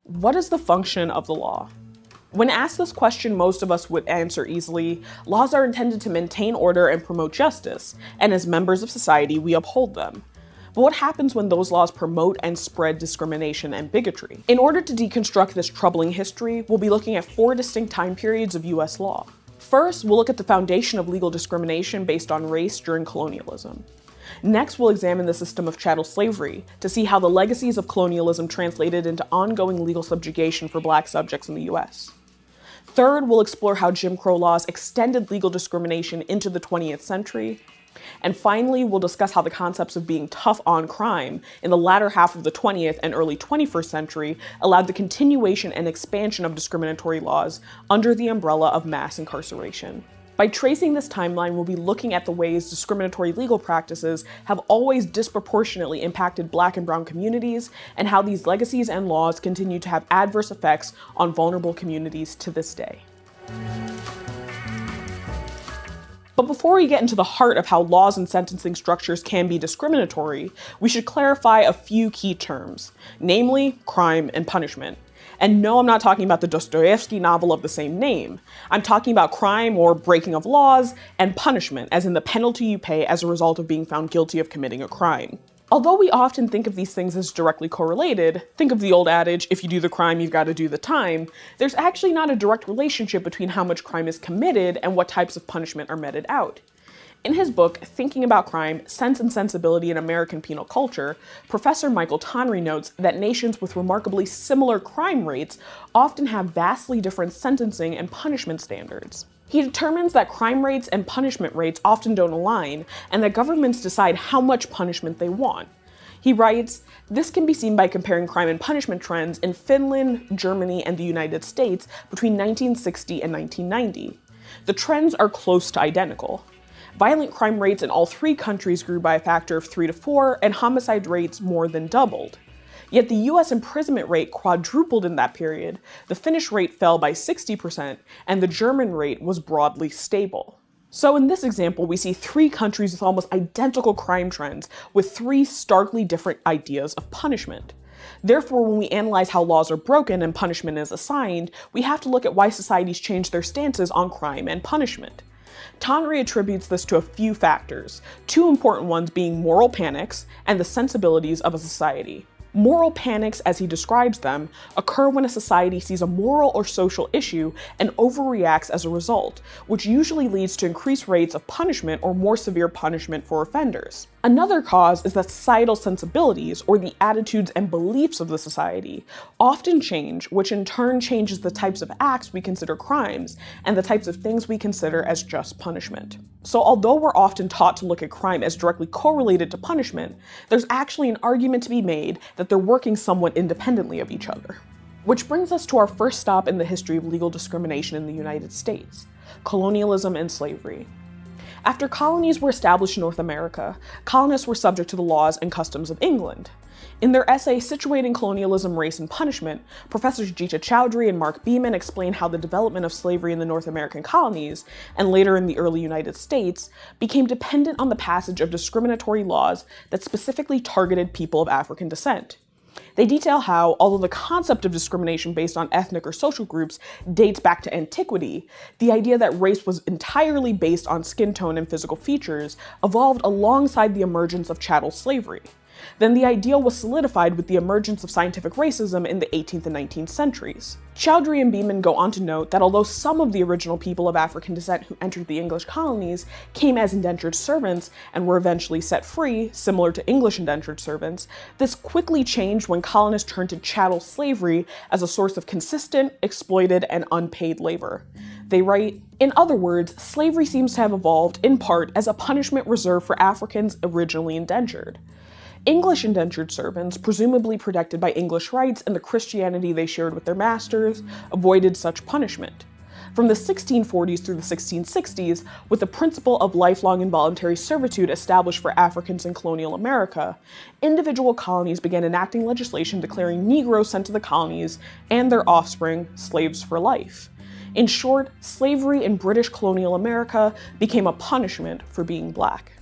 What is the function of the law? When asked this question, most of us would answer easily, laws are intended to maintain order and promote justice, and as members of society, we uphold them. But what happens when those laws promote and spread discrimination and bigotry? In order to deconstruct this troubling history, we'll be looking at 4 distinct time periods of US law. First, we'll look at the foundation of legal discrimination based on race during colonialism. Next, we'll examine the system of chattel slavery to see how the legacies of colonialism translated into ongoing legal subjugation for Black subjects in the US. Third, we'll explore how Jim Crow laws extended legal discrimination into the 20th century. And finally, we'll discuss how the concepts of being tough on crime in the latter half of the 20th and early 21st century allowed the continuation and expansion of discriminatory laws under the umbrella of mass incarceration. By tracing this timeline, we'll be looking at the ways discriminatory legal practices have always disproportionately impacted Black and Brown communities, and how these legacies and laws continue to have adverse effects on vulnerable communities to this day. But before we get into the heart of how laws and sentencing structures can be discriminatory, we should clarify a few key terms, namely crime and punishment. And no, I'm not talking about the Dostoevsky novel of the same name. I'm talking about crime or breaking of laws and punishment, as in the penalty you pay as a result of being found guilty of committing a crime. Although we often think of these things as directly correlated, think of the old adage, if you do the crime, you've got to do the time, there's actually not a direct relationship between how much crime is committed and what types of punishment are meted out. In his book, Thinking About Crime, Sense and Sensibility in American Penal Culture, Professor Michael Tonry notes that nations with remarkably similar crime rates often have vastly different sentencing and punishment standards. He determines that crime rates and punishment rates often don't align, and that governments decide how much punishment they want. He writes, "This can be seen by comparing crime and punishment trends in Finland, Germany, and the United States between 1960 and 1990. The trends are close to identical. Violent crime rates in all 3 countries grew by a factor of 3 to 4, and homicide rates more than doubled. Yet the US imprisonment rate quadrupled in that period, the Finnish rate fell by 60%, and the German rate was broadly stable." So in this example, we see 3 countries with almost identical crime trends, with 3 starkly different ideas of punishment. Therefore, when we analyze how laws are broken and punishment is assigned, we have to look at why societies change their stances on crime and punishment. Tonry attributes this to a few factors, 2 important ones being moral panics and the sensibilities of a society. Moral panics, as he describes them, occur when a society sees a moral or social issue and overreacts as a result, which usually leads to increased rates of punishment or more severe punishment for offenders. Another cause is that societal sensibilities, or the attitudes and beliefs of the society, often change, which in turn changes the types of acts we consider crimes and the types of things we consider as just punishment. So although we're often taught to look at crime as directly correlated to punishment, there's actually an argument to be made that they're working somewhat independently of each other. Which brings us to our first stop in the history of legal discrimination in the United States: colonialism and slavery. After colonies were established in North America, colonists were subject to the laws and customs of England. In their essay Situating Colonialism, Race, and Punishment, Professors Gita Chowdhury and Mark Beeman explain how the development of slavery in the North American colonies, and later in the early United States, became dependent on the passage of discriminatory laws that specifically targeted people of African descent. They detail how, although the concept of discrimination based on ethnic or social groups dates back to antiquity, the idea that race was entirely based on skin tone and physical features evolved alongside the emergence of chattel slavery. Then the ideal was solidified with the emergence of scientific racism in the 18th and 19th centuries. Chowdhury and Beeman go on to note that although some of the original people of African descent who entered the English colonies came as indentured servants and were eventually set free, similar to English indentured servants, this quickly changed when colonists turned to chattel slavery as a source of consistent, exploited, and unpaid labor. They write, "In other words, slavery seems to have evolved, in part, as a punishment reserved for Africans originally indentured. English indentured servants, presumably protected by English rights and the Christianity they shared with their masters, avoided such punishment. From the 1640s through the 1660s, with the principle of lifelong involuntary servitude established for Africans in colonial America, individual colonies began enacting legislation declaring Negroes sent to the colonies and their offspring slaves for life. In short, slavery in British colonial America became a punishment for being Black."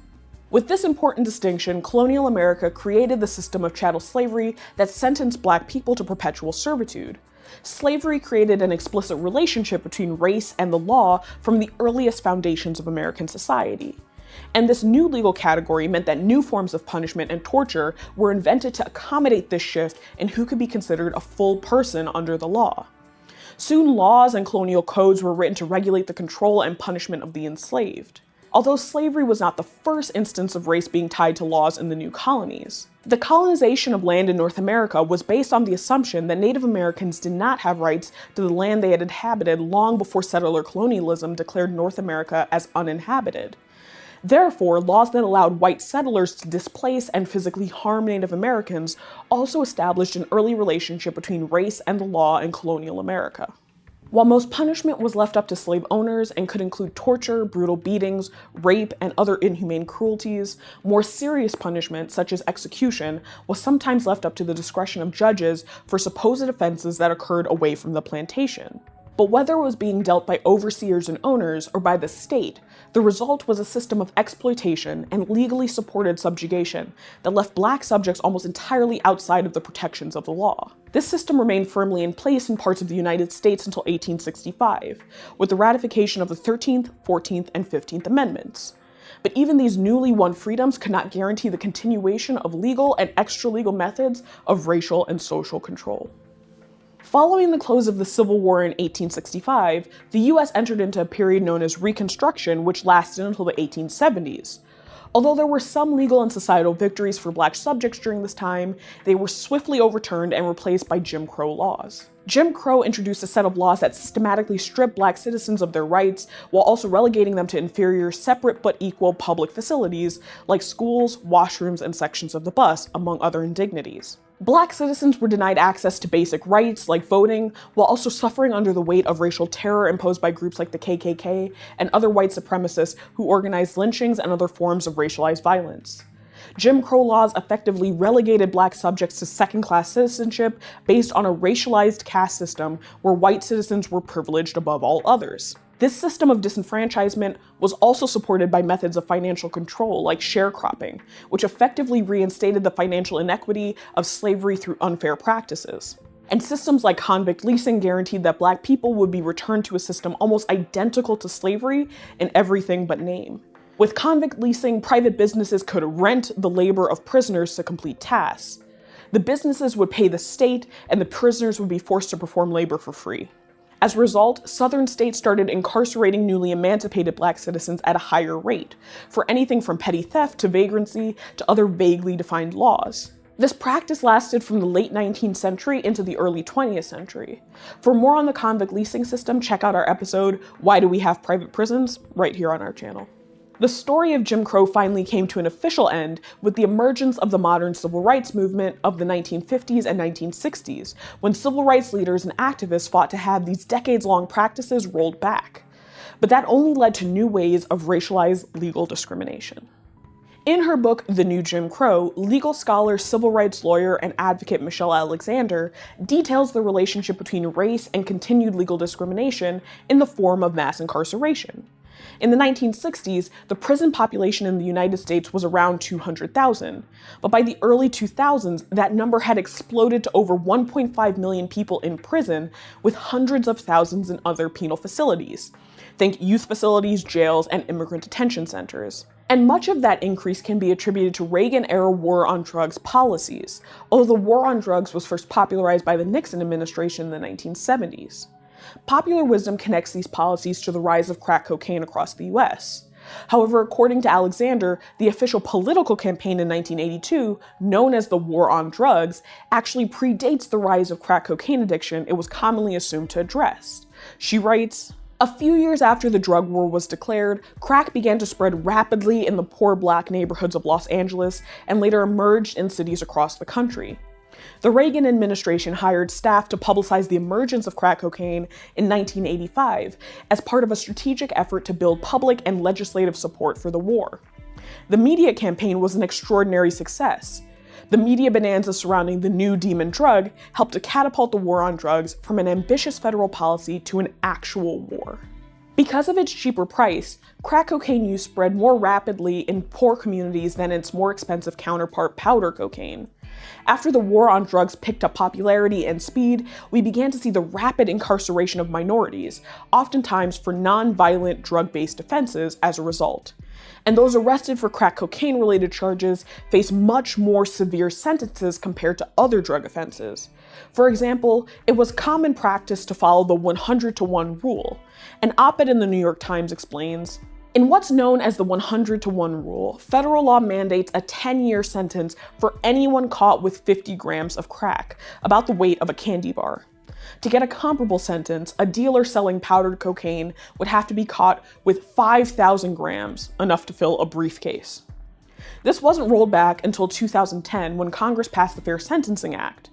With this important distinction, colonial America created the system of chattel slavery that sentenced Black people to perpetual servitude. Slavery created an explicit relationship between race and the law from the earliest foundations of American society. And this new legal category meant that new forms of punishment and torture were invented to accommodate this shift in who could be considered a full person under the law. Soon, laws and colonial codes were written to regulate the control and punishment of the enslaved. Although slavery was not the first instance of race being tied to laws in the new colonies. The colonization of land in North America was based on the assumption that Native Americans did not have rights to the land they had inhabited long before settler colonialism declared North America as uninhabited. Therefore, laws that allowed white settlers to displace and physically harm Native Americans also established an early relationship between race and the law in colonial America. While most punishment was left up to slave owners and could include torture, brutal beatings, rape, and other inhumane cruelties, more serious punishment, such as execution, was sometimes left up to the discretion of judges for supposed offenses that occurred away from the plantation. But whether it was being dealt by overseers and owners or by the state, the result was a system of exploitation and legally supported subjugation that left Black subjects almost entirely outside of the protections of the law. This system remained firmly in place in parts of the United States until 1865, with the ratification of the 13th, 14th, and 15th Amendments. But even these newly won freedoms could not guarantee the continuation of legal and extra-legal methods of racial and social control. Following the close of the Civil War in 1865, the US entered into a period known as Reconstruction, which lasted until the 1870s. Although there were some legal and societal victories for Black subjects during this time, they were swiftly overturned and replaced by Jim Crow laws. Jim Crow introduced a set of laws that systematically stripped Black citizens of their rights while also relegating them to inferior, separate but equal public facilities like schools, washrooms, and sections of the bus, among other indignities. Black citizens were denied access to basic rights like voting, while also suffering under the weight of racial terror imposed by groups like the KKK and other white supremacists who organized lynchings and other forms of racialized violence. Jim Crow laws effectively relegated Black subjects to second-class citizenship based on a racialized caste system where white citizens were privileged above all others. This system of disenfranchisement was also supported by methods of financial control like sharecropping, which effectively reinstated the financial inequity of slavery through unfair practices. And systems like convict leasing guaranteed that Black people would be returned to a system almost identical to slavery in everything but name. With convict leasing, private businesses could rent the labor of prisoners to complete tasks. The businesses would pay the state, and the prisoners would be forced to perform labor for free. As a result, Southern states started incarcerating newly emancipated Black citizens at a higher rate, for anything from petty theft to vagrancy to other vaguely defined laws. This practice lasted from the late 19th century into the early 20th century. For more on the convict leasing system, check out our episode, Why Do We Have Private Prisons?, right here on our channel. The story of Jim Crow finally came to an official end with the emergence of the modern civil rights movement of the 1950s and 1960s, when civil rights leaders and activists fought to have these decades-long practices rolled back. But that only led to new ways of racialized legal discrimination. In her book, The New Jim Crow, legal scholar, civil rights lawyer, and advocate Michelle Alexander details the relationship between race and continued legal discrimination in the form of mass incarceration. In the 1960s, the prison population in the United States was around 200,000, but by the early 2000s, that number had exploded to over 1.5 million people in prison, with hundreds of thousands in other penal facilities. Think youth facilities, jails, and immigrant detention centers. And much of that increase can be attributed to Reagan-era war on drugs policies, although the war on drugs was first popularized by the Nixon administration in the 1970s. Popular wisdom connects these policies to the rise of crack cocaine across the US. However, according to Alexander, the official political campaign in 1982, known as the War on Drugs, actually predates the rise of crack cocaine addiction it was commonly assumed to address. She writes, "A few years after the drug war was declared, crack began to spread rapidly in the poor Black neighborhoods of Los Angeles and later emerged in cities across the country. The Reagan administration hired staff to publicize the emergence of crack cocaine in 1985 as part of a strategic effort to build public and legislative support for the war. The media campaign was an extraordinary success. The media bonanza surrounding the new demon drug helped to catapult the war on drugs from an ambitious federal policy to an actual war." Because of its cheaper price, crack cocaine use spread more rapidly in poor communities than its more expensive counterpart, powder cocaine. After the war on drugs picked up popularity and speed, we began to see the rapid incarceration of minorities, oftentimes for non-violent drug-based offenses as a result. And those arrested for crack cocaine-related charges face much more severe sentences compared to other drug offenses. For example, it was common practice to follow the 100-to-1 rule. An op-ed in the New York Times explains, "In what's known as the 100-to-1 rule, federal law mandates a 10-year sentence for anyone caught with 50 grams of crack, about the weight of a candy bar. To get a comparable sentence, a dealer selling powdered cocaine would have to be caught with 5,000 grams, enough to fill a briefcase." This wasn't rolled back until 2010 when Congress passed the Fair Sentencing Act.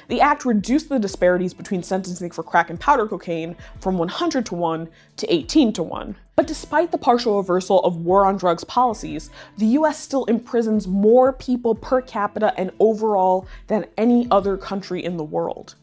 The act reduced the disparities between sentencing for crack and powder cocaine from 100-to-1 to 18-to-1. But despite the partial reversal of war on drugs policies, the US still imprisons more people per capita and overall than any other country in the world.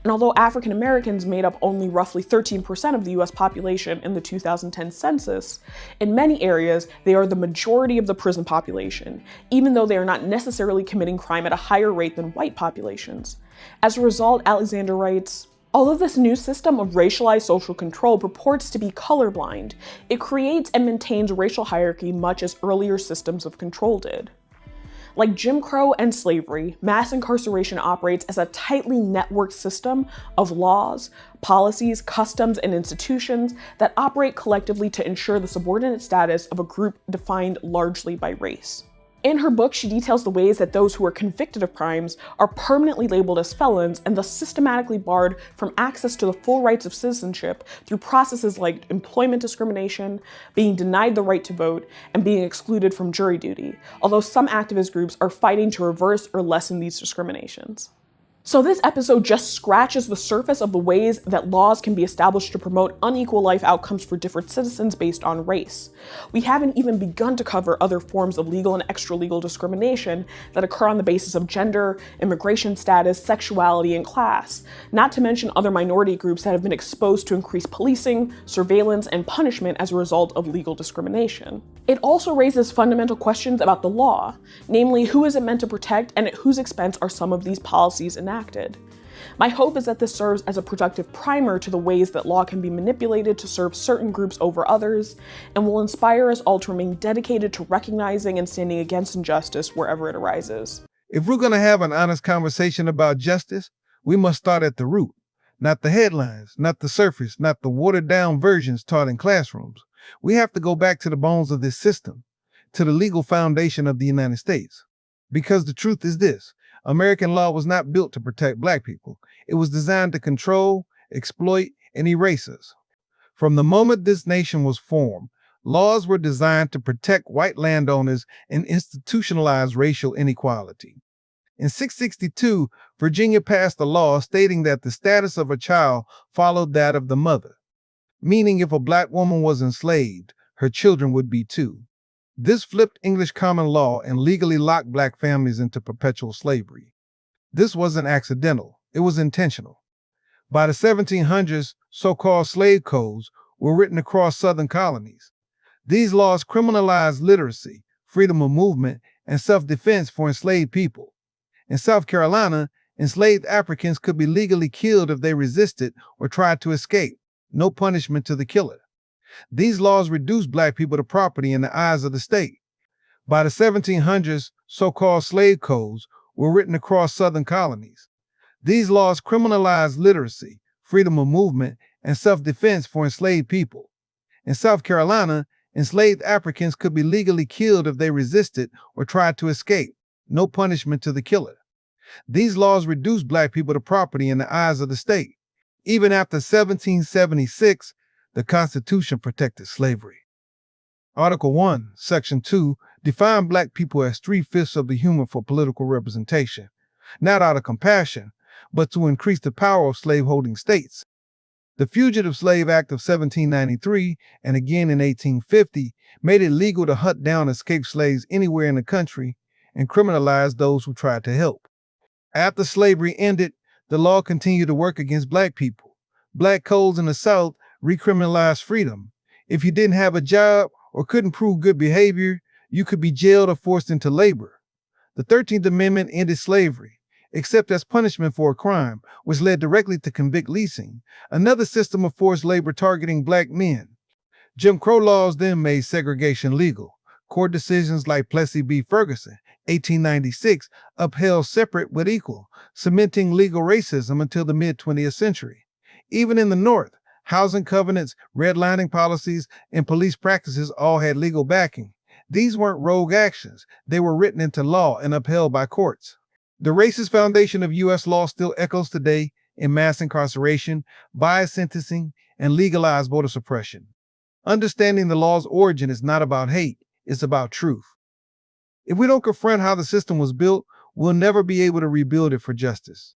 And although African Americans made up only roughly 13% of the US population in the 2010 census, in many areas they are the majority of the prison population, even though they are not necessarily committing crime at a higher rate than white populations. As a result, Alexander writes, "Although this new system of racialized social control purports to be colorblind, it creates and maintains racial hierarchy much as earlier systems of control did." Like Jim Crow and slavery, mass incarceration operates as a tightly networked system of laws, policies, customs, and institutions that operate collectively to ensure the subordinate status of a group defined largely by race. In her book, she details the ways that those who are convicted of crimes are permanently labeled as felons and thus systematically barred from access to the full rights of citizenship through processes like employment discrimination, being denied the right to vote, and being excluded from jury duty, although some activist groups are fighting to reverse or lessen these discriminations. So this episode just scratches the surface of the ways that laws can be established to promote unequal life outcomes for different citizens based on race. We haven't even begun to cover other forms of legal and extra-legal discrimination that occur on the basis of gender, immigration status, sexuality, and class, not to mention other minority groups that have been exposed to increased policing, surveillance, and punishment as a result of legal discrimination. It also raises fundamental questions about the law, namely who is it meant to protect and at whose expense are some of these policies enacted. My hope is that this serves as a productive primer to the ways that law can be manipulated to serve certain groups over others, and will inspire us all to remain dedicated to recognizing and standing against injustice wherever it arises. If we're going to have an honest conversation about justice, we must start at the root, not the headlines, not the surface, not the watered-down versions taught in classrooms. We have to go back to the bones of this system, to the legal foundation of the United States. Because the truth is this: American law was not built to protect Black people. It was designed to control, exploit, and erase us. From the moment this nation was formed, laws were designed to protect white landowners and institutionalize racial inequality. In 662, Virginia passed a law stating that the status of a child followed that of the mother, meaning if a Black woman was enslaved, her children would be too. This flipped English common law and legally locked Black families into perpetual slavery. This wasn't accidental, it was intentional. By the 1700s, so-called slave codes were written across Southern colonies. These laws criminalized literacy, freedom of movement, and self-defense for enslaved people. In South Carolina, enslaved Africans could be legally killed if they resisted or tried to escape. No punishment to the killer. These laws reduced Black people to property in the eyes of the state. By the 1700s, so-called slave codes were written across Southern colonies. These laws criminalized literacy, freedom of movement, and self-defense for enslaved people. In South Carolina, enslaved Africans could be legally killed if they resisted or tried to escape. No punishment to the killer. These laws reduced Black people to property in the eyes of the state. Even after 1776, the Constitution protected slavery. Article 1, Section 2 defined Black people as 3/5 of the human for political representation, not out of compassion, but to increase the power of slaveholding states. The Fugitive Slave Act of 1793 and again in 1850 made it legal to hunt down escaped slaves anywhere in the country and criminalized those who tried to help. After slavery ended, the law continued to work against Black people. Black codes in the South recriminalized freedom. If you didn't have a job or couldn't prove good behavior, you could be jailed or forced into labor. The 13th Amendment ended slavery, except as punishment for a crime, which led directly to convict leasing, another system of forced labor targeting black men. Jim Crow laws then made segregation legal. Court decisions like Plessy v. Ferguson, 1896, upheld separate but equal, cementing legal racism until the mid-20th century. Even in the North, housing covenants, redlining policies, and police practices all had legal backing. These weren't rogue actions. They were written into law and upheld by courts. The racist foundation of U.S. law still echoes today in mass incarceration, biased sentencing, and legalized voter suppression. Understanding the law's origin is not about hate, it's about truth. If we don't confront how the system was built, we'll never be able to rebuild it for justice.